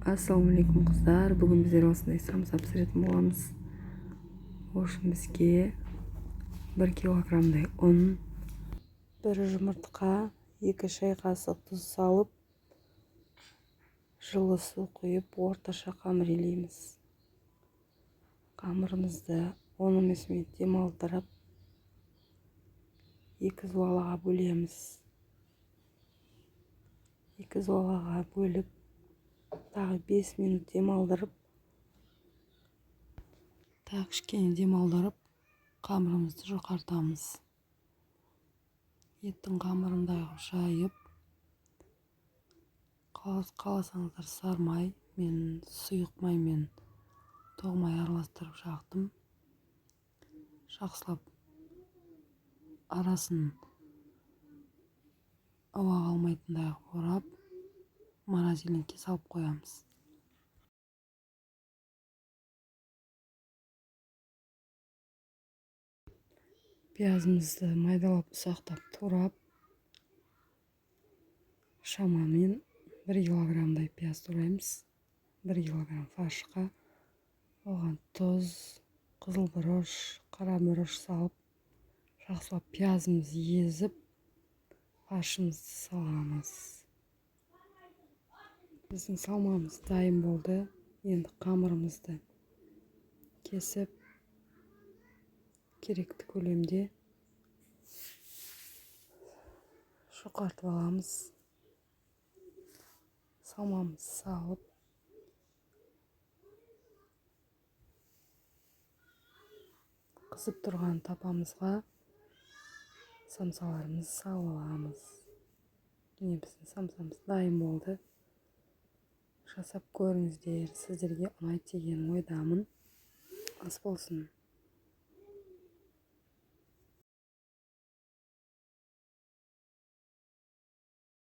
Ассалаумалейкум қыздар, бүгін біздер осындай самса пісіретін боламыз. Үшін бізге 1 килограммдай ұн, 1 жұмыртқа, 2 шай қасық тұз салып, жылы су құйып, орташа қамыр илейміз. Қамырымызды 10 минут демалдырып, 2 зуалаға бөлеміз. 2 зуалаға бөліп, тағы 5 минут демалдырып, тағы кішкене демалдырып, қамырымызды жұқартамыз. Еттің қамырындай жайып, қаласаңыздар сармай, мен сұйық маймен тоғмай араластырып жақтым. Жақсылап арасын ауа қалмайтындай орап, морозильникке салып қоямыз. Пиязымызды майдалап ұсақтап турап, шамамен 1 килограммдай пияз тураймыз. 1 килограмм фаршқа оған тұз, қызыл бұрыш, қара бұрыш салып, жақсылап пиязымызды езіп, фаршымызды саламыз. Біздің салмамыз дайын болды. Енді қамырымызды кесіп, керекті көлемде жұқартып аламыз. Салмамызды салып, қызып тұрған тапамызға самсаларымызды салып аламыз. Міне біздің самсамыз дайын болды. Жасап көріңіздер, сіздерге ұнайды деген ойдамын. Ас болсын.